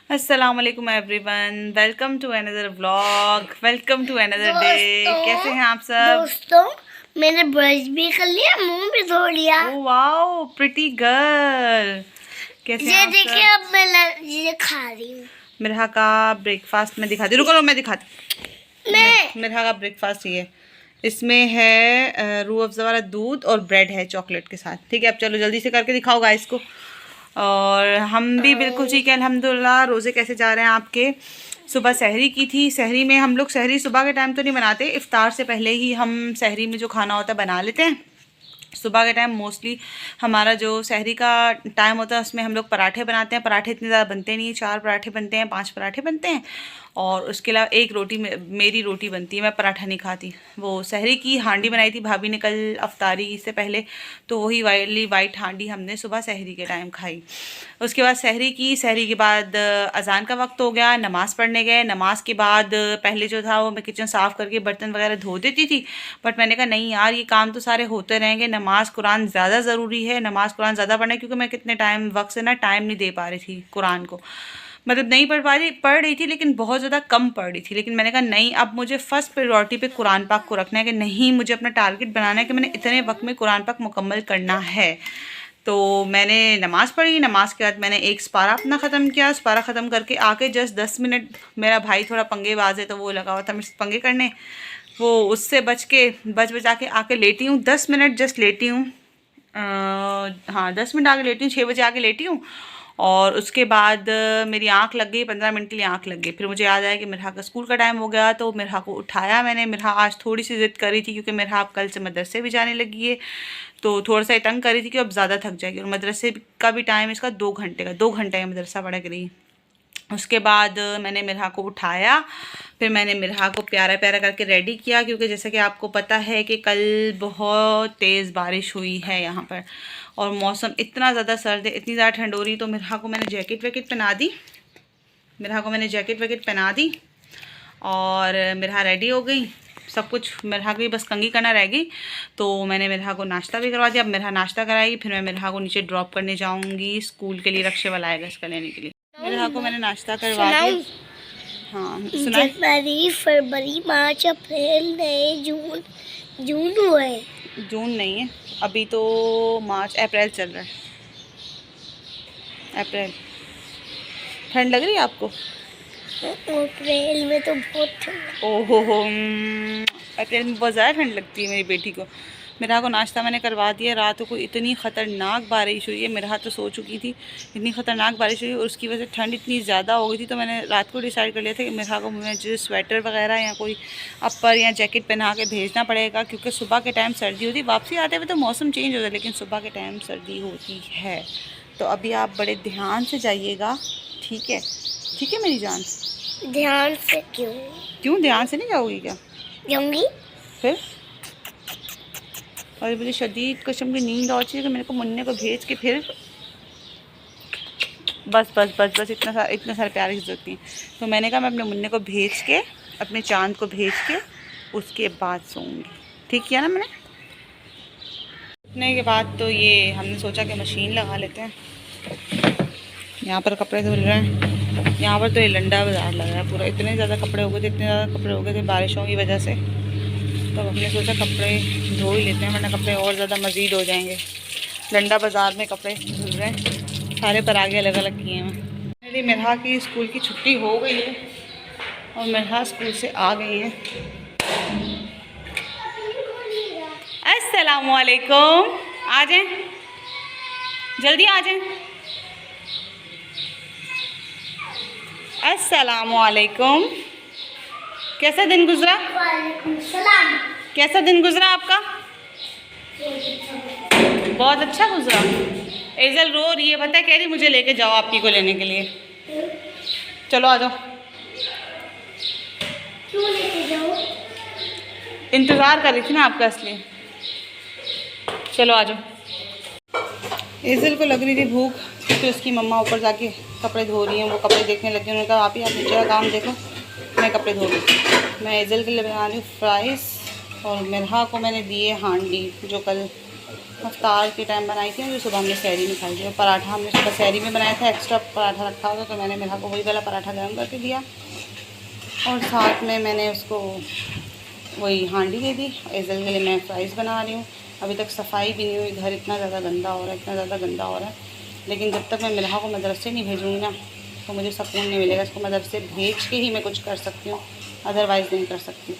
अस्सलामुअलैकुम everyone, welcome to another vlog, welcome to another day. कैसे हैं आप सब दोस्तों? मैंने ब्रश भी कर लिया, मुंह भी धो लिया। Oh wow, pretty girl. कैसे ये हैं आप देखिए, सब? अब मैं ये खा रही हूँ। मिरहा का ब्रेकफास्ट मैं दिखाती, रुको मैं दिखाती। मिरहा का ब्रेकफास्ट ये इसमें है रूह अफ़ज़ा वाला दूध और ब्रेड है चॉकलेट के साथ। ठीक है, अब चलो जल्दी से करके दिखाओ गाइस को। और हम भी बिल्कुल ठीक है अल्हम्दुलिल्लाह। रोज़े कैसे जा रहे हैं आपके? सुबह सहरी की थी। सहरी में हम लोग सहरी सुबह के टाइम तो नहीं बनाते, इफ्तार से पहले ही हम सहरी में जो खाना होता है बना लेते हैं। सुबह के टाइम मोस्टली हमारा जो सहरी का टाइम होता है उसमें हम लोग पराठे बनाते हैं। पराठे इतने ज़्यादा बनते नहीं, 4 पराठे बनते हैं, 5 पराठे बनते हैं और उसके अलावा एक रोटी मेरी रोटी बनती है। मैं पराठा नहीं खाती। वो सहरी की हांडी बनाई थी भाभी ने कल अफ्तारी से पहले, तो वही वाइट हांडी हमने सुबह सहरी के टाइम खाई। उसके बाद सहरी के बाद अजान का वक्त हो गया, नमाज़ पढ़ने गए। नमाज के बाद पहले जो था वो मैं किचन साफ़ करके बर्तन वगैरह धो देती थी, बट मैंने कहा नहीं यार, ये काम तो सारे होते रहेंगे। नमाज कुरान ज़्यादा ज़रूरी है, नमाज कुरान ज़्यादा पढ़ना है, क्योंकि मैं कितने टाइम वक्त से ना टाइम नहीं दे पा रही थी कुरान को। मतलब नहीं पढ़ रही थी लेकिन बहुत ज़्यादा कम पढ़ रही थी। लेकिन मैंने कहा नहीं, अब मुझे फ़र्स्ट प्रायोरिटी पे कुरान पाक को रखना है कि नहीं, मुझे अपना टारगेट बनाना है कि मैंने इतने वक्त में कुरान पाक मुकम्मल करना है। तो मैंने नमाज़ पढ़ी। नमाज के बाद मैंने एक स्पारा अपना ख़त्म किया। स्पारा ख़त्म करके आके जस्ट 10 मिनट, मेरा भाई थोड़ा पंगेबाज है तो वो लगा हुआ था मुझसे पंगे करने, वो उससे बचा के आके लेटी हूँ। 10 मिनट जस्ट लेटी हूँ। हाँ 10 मिनट आके लेटी हूँ, 6 बजे आके लेटी हूँ। और उसके बाद मेरी आँख लग गई, 15 मिनट के लिए आँख लग गई। फिर मुझे याद आया कि मिरहा का स्कूल का टाइम हो गया, तो मिरहा को उठाया मैंने। मिरहा आज थोड़ी सी ज़िद कर रही थी क्योंकि मिरहा अब कल से मदरसे भी जाने लगी है, तो थोड़ा सा तंग कर रही थी कि अब ज़्यादा थक जाएगी। और मदरसे का भी टाइम इसका 2 घंटे का, 2 घंटे का मदरसा पढ़ रही। उसके बाद मैंने मिरहा को उठाया, फिर मैंने मिरहा को प्यारा प्यारा करके रेडी किया, क्योंकि जैसे कि आपको पता है कि कल बहुत तेज़ बारिश हुई है यहाँ पर और मौसम इतना ज़्यादा सर्द है, इतनी ज़्यादा ठंड हो रही। तो मिरहा को मैंने जैकेट वैकेट पहना दी और मिरहा रेडी हो गई। सब कुछ मिरहा की बस कंघी करना रह गई, तो मैंने मिरहा को नाश्ता भी करवा दिया। अब मिरहा नाश्ता कराएगी, फिर मैं मिरहा को नीचे ड्रॉप करने जाऊँगी स्कूल के लिए। रक्षे वाला आएगा इसका लेने के लिए। मिरहा को मैंने नाश्ता करवा दिया। हाँ सुनाए। जनवरी, फरवरी, मार्च, अप्रैल, मई, जून। जून हुआ है? जून नहीं है अभी तो, मार्च अप्रैल चल रहा है। अप्रैल। ठंड लग रही है आपको? अप्रैल में तो बहुत ठंड। ओहो हो, अप्रैल में बहुत ज़्यादा ठंड लगती है मेरी बेटी को। मिरहा को नाश्ता मैंने करवा दिया। रात को इतनी ख़तरनाक बारिश हुई है, मिरहा तो सो चुकी थी, इतनी ख़तरनाक बारिश हुई और उसकी वजह से ठंड इतनी ज़्यादा हो गई थी। तो मैंने रात को डिसाइड कर लिया था कि मिरहा को मुझे स्वेटर वगैरह या कोई अपर या जैकेट पहना के भेजना पड़ेगा, क्योंकि सुबह के टाइम सर्दी होती है। वापसी आते हुए तो मौसम चेंज हो जाए, लेकिन सुबह के टाइम सर्दी होती है। तो अभी आप बड़े ध्यान से जाइएगा, ठीक है? ठीक है मेरी जान। ध्यान से क्यों ध्यान से नहीं जाओगी क्या? जाऊंगी। फिर और मुझे शदीद किस्म की नींद आ रही है कि मेरे को मुन्ने को भेज के फिर बस इतना सारे प्यार की जरूरत नहीं। तो मैंने कहा मैं अपने मुन्ने को भेज के, अपने चांद को भेज के उसके बाद सोऊंगी। ठीक किया ना मैंने? उठने के बाद तो ये हमने सोचा कि मशीन लगा लेते हैं। यहाँ पर कपड़े धुल रहे हैं। यहाँ पर तो ये लंडा बाज़ार लग रहा है पूरा। इतने ज़्यादा कपड़े हो गए थे बारिशों की वजह से, तो हमने सोचा कपड़े धो ही लेते हैं, वरना कपड़े और ज़्यादा मज़ीद हो जाएंगे। लंडा बाज़ार में कपड़े धुल रहे हैं, सारे परागे अलग अलग किए हैं। मेरी मिरहा की स्कूल की छुट्टी हो गई है और मिरहा स्कूल से आ गई है। अस्सलामुअलैकुम, आ जाएं, जल्दी आ जाएं। अस्सलामुअलैकुम। कैसा दिन गुजरा? वालेकुम सलाम। कैसा दिन गुजरा आपका? बहुत अच्छा गुजरा। एजल रो रही है, पता है, कह रही मुझे लेके जाओ आपकी को लेने के लिए। चलो आ जाओ। क्यों लेके जाओ? इंतज़ार कर रही थी ना आपका, इसलिए। चलो आ जाओ। एजल को लग रही थी भूख, फिर उसकी मम्मा ऊपर जाके कपड़े धो रही हैं। वो कपड़े देखने लगी, उन्होंने कहा आप ही आप नीचे का काम देखो, मैं कपड़े धो रही। मैं एजल के लिए बना रही हूँ फ्राइज़ और मिरहा को मैंने दिए हांडी, जो कल अफ्तार के टाइम बनाई थी जो सुबह हमने सहरी में खाई थी। और पराठा हमने सुबह सहरी में बनाया था, एक्स्ट्रा पराठा रखा होता तो मैंने मेरा को वही वाला पराठा गर्म करके दिया और साथ में मैंने उसको वही हांडी दे दी। एज़ल के लिए मैं फ्राइज़ बना रही हूँ। अभी तक सफाई भी नहीं हुई, घर इतना ज़्यादा गंदा हो रहा है, इतना ज़्यादा गंदा हो रहा है। लेकिन जब तक मैं मिल्हा को मदरसे नहीं भेजूँगी ना तो मुझे सुकून नहीं मिलेगा। इसको मदरसे भेज के ही मैं कुछ कर सकती हूँ, अदरवाइज़ नहीं कर सकती।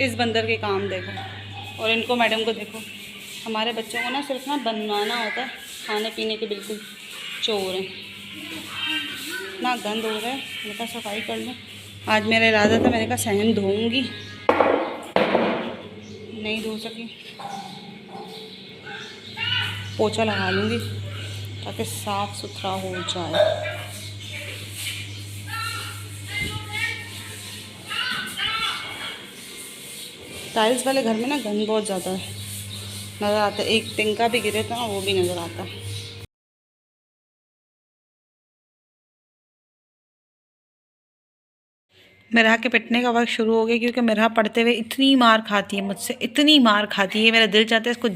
इस बंदर के काम देखो और इनको मैडम को देखो। हमारे बच्चों को ना सिर्फ ना बनवाना होता है, खाने पीने के बिल्कुल चोर हैं। इतना गंद हो रहा है, मैं कहा सफाई कर लूँ। आज मेरा इरादा था, मैंने कहा सहन धोऊंगी, नहीं धो सकी। पोछा लगा लूँगी ताकि साफ़ सुथरा हो जाए। टाइल्स वाले घर में ना गंद बहुत ज़्यादा है, नज़र आता है। एक टिंका भी गिरे तो ना वो भी नज़र आता है। मेरा के पिटने का वक्त शुरू हो गया क्योंकि मेरा पढ़ते हुए इतनी मार खाती है मुझसे, इतनी मार खाती है। मेरा दिल चाहता है इसको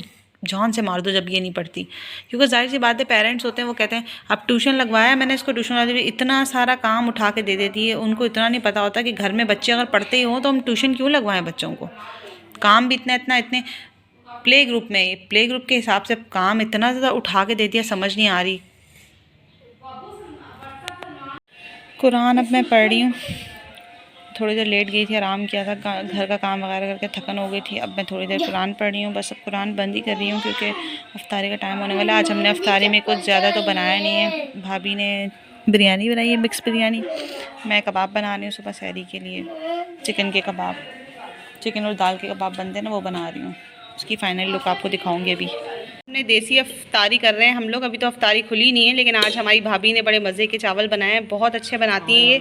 जान से मार दो जब ये नहीं पढ़ती। क्योंकि जाहिर सी बात है, पेरेंट्स होते हैं वो कहते हैं अब ट्यूशन लगवाया मैंने इसको, ट्यूशन वाले भी इतना सारा काम उठा के दे देती है। उनको इतना नहीं पता होता कि घर में बच्चे अगर पढ़ते ही हों तो हम ट्यूशन क्यों लगवाएं बच्चों को। काम भी इतने प्ले ग्रुप में, प्ले ग्रुप के हिसाब से काम इतना ज़्यादा उठा के दे दिया, समझ नहीं आ रही। कुरान अब मैं पढ़ रही हूँ। थोड़ी देर लेट गई थी, आराम किया था, घर का काम वगैरह करके थकन हो गई थी। अब मैं थोड़ी देर कुरान पढ़ रही हूँ। बस अब कुरान बंद ही कर रही हूँ क्योंकि अफ्तारी का टाइम होने वाला है। आज हमने अफ्तारी में कुछ ज़्यादा तो बनाया नहीं है। भाभी ने बिरयानी बनाई है, मिक्स बिरयानी। मैं कबाब बना रही हूँ सुबह सहरी के लिए, चिकन के कबाब, चिकन और दाल के कबाब बनते हैं ना, वो बना रही हूँ। उसकी फ़ाइनल लुक आपको दिखाऊँगी। अभी हमने देसी अफ्तारी कर रहे हैं हम लोग। अभी तो अफ्तारी खुली नहीं है, लेकिन आज हमारी भाभी ने बड़े मज़े के चावल बनाए हैं। बहुत अच्छे बनाती हैं ये,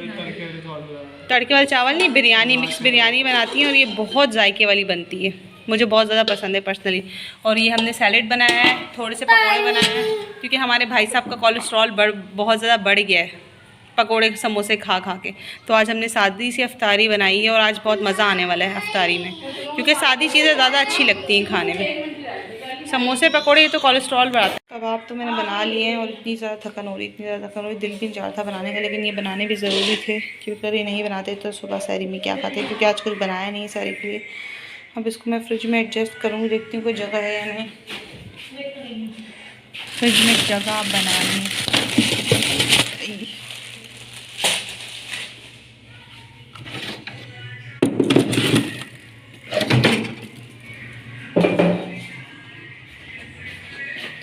तड़के वाले चावल नहीं, बिरयानी, मिक्स बिरयानी बनाती हैं और ये बहुत जायके वाली बनती है। मुझे बहुत ज़्यादा पसंद है पर्सनली। और ये हमने सैलेड बनाया है, थोड़े से पकौड़े बनाए हैं क्योंकि हमारे भाई साहब का कोलेस्ट्रॉल बहुत ज़्यादा बढ़ गया है पकोड़े समोसे खा खा के। तो आज हमने सादी सी अफ्तारी बनाई है और आज बहुत मज़ा आने वाला है अफ्तारी में, क्योंकि सादी चीज़ें ज़्यादा अच्छी लगती हैं खाने में। समोसे पकोड़े ये तो कोलेस्ट्रॉल बढ़ाता है। कबाब तो मैंने बना लिए हैं और इतनी ज़्यादा थकन हो रही, इतनी ज़्यादा थकन हो रही, दिल भी नहीं चाह था बनाने का, लेकिन ये बनाने भी ज़रूरी थे क्योंकि अगर ये नहीं बनाते तो सुबह सहरी में क्या खाते, क्योंकि आज कुछ बनाया नहीं सहरी के लिए। अब इसको मैं फ्रिज में एडजस्ट करूँगी, देखती हूँ कोई जगह है या नहीं। फ्रिज में जगह बनानी,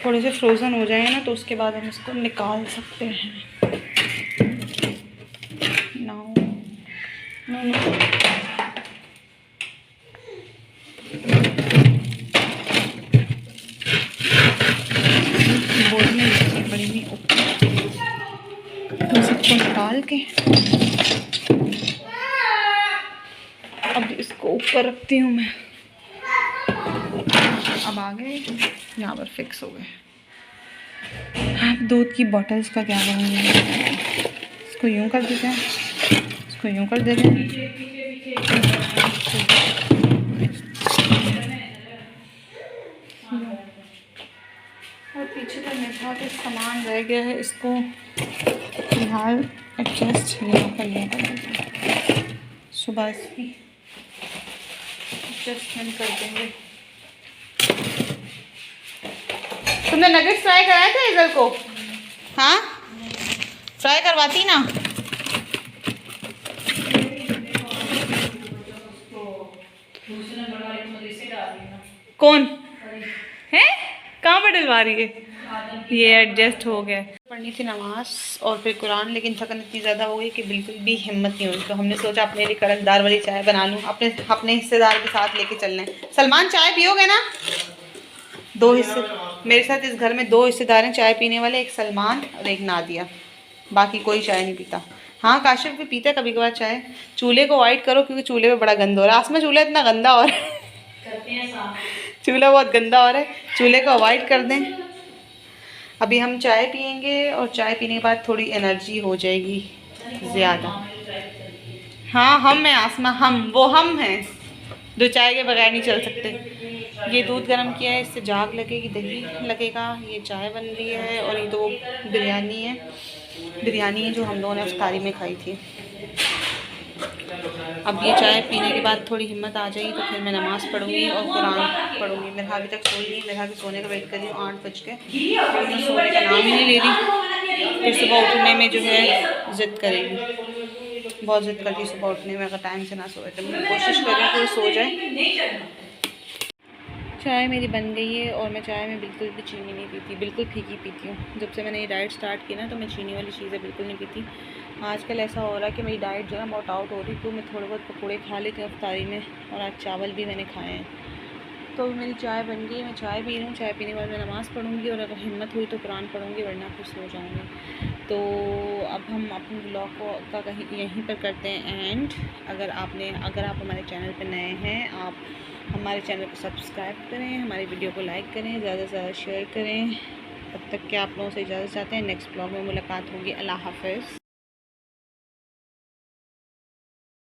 थोड़े से फ्रोज़न हो जाएंगे ना तो उसके बाद हम इसको निकाल सकते हैं। नो नो नो, बोल में बड़ी हुई तो सबको निकाल के अब इसको ऊपर रखती हूँ मैं। अब आ गए, यहाँ पर फिक्स हो गए। अब दूध की बॉटल्स का क्या करूँगी, इसको यूँ कर देते हैं, इसको यूँ कर देते हैं। और पीछे का मेरा कुछ सामान रह गया है, इसको फिलहाल एडजस्ट यहाँ पर नहीं कर देते, सुबह इसकी एडजस्टमेंट कर देंगे। तुमने नगेट्स फ्राई कराए थे इधर को? हाँ, फ्राई करवाती ना। कौन है, कहाँ पर डलवा रही है? ये एडजस्ट हो गया। पढ़नी थी नमाज और फिर कुरान, लेकिन थकन इतनी ज़्यादा हो गई कि बिल्कुल भी हिम्मत नहीं हुई। तो हमने सोचा अपने लिए कड़कदार वाली चाय बना लूँ, अपने हिस्सेदार के साथ लेके चलना है। सलमान चाय पियोगे ना? 2 हिस्से मेरे साथ, इस घर में 2 हिस्सेदार हैं चाय पीने वाले, एक सलमान और एक नादिया। बाकी कोई चाय नहीं पीता। हाँ, काशिफ भी पीता है कभी कभार चाय। चूल्हे को अवॉइड करो क्योंकि चूल्हे पे बड़ा गंदा हो रहा है। आसमा चूल्हा इतना गंदा हो रहा है, चूल्हा बहुत गंदा हो रहा है, चूल्हे को अवॉइड कर दें। अभी हम चाय पियेंगे और चाय पीने के बाद थोड़ी एनर्जी हो जाएगी ज़्यादा। हाँ, हम हैं आसमा, हम, वो हम हैं जो चाय के बगैर नहीं चल सकते। ये दूध गर्म किया है, इससे जाग लगेगी, दही लगेगा। ये चाय बन रही है और ये तो बिरयानी है जो हम लोगों ने इफ्तारी में खाई थी। अब ये चाय पीने के बाद थोड़ी हिम्मत आ जाएगी तो फिर मैं नमाज़ पढ़ूँगी और कुरान पढ़ूँगी। मेरे अभी तक सोई नहीं, मेरे सोने का वेट कर रही हूँ 8 बज के, मैं सोने का नाम ही नहीं ले रही। फिर सुबह उठने में जो है ज़िद करेगी, बहुत ज़िद करती है सुबह उठने में, अगर टाइम से ना सोए तो मैं कोशिश कर रही हूँ कि सो जाए। चाय मेरी बन गई है और मैं चाय में बिल्कुल भी चीनी नहीं पीती, बिल्कुल फीकी पीती हूँ। जब से मैंने ये डाइट स्टार्ट की ना तो मैं चीनी वाली चीज़ें बिल्कुल नहीं पीती। आजकल ऐसा हो रहा है कि मेरी डाइट जो है बहुत आउट हो रही, तो मैं थोड़े बहुत पकौड़े खा लेती हूँ इफ्तारी में, और आज चावल भी मैंने खाए हैं। तो मेरी चाय बन गई, मैं चाय पी रही हूँ। चाय पीने के बाद मैं नमाज़ पढ़ूँगी और अगर हिम्मत हुई तो कुरान पढ़ूँगी, वरना फिर सो जाऊँगी। तो अब हम अपने ब्लॉग का कहीं यहीं पर करते हैं एंड। अगर आप हमारे चैनल पर नए हैं, आप हमारे चैनल को सब्सक्राइब करें, हमारी वीडियो को लाइक करें, ज़्यादा से ज़्यादा शेयर करें। तब तक के आप लोगों से इजाज़त चाहते हैं। नेक्स्ट ब्लॉग में मुलाकात होगी। अल्लाह हाफ़िज़।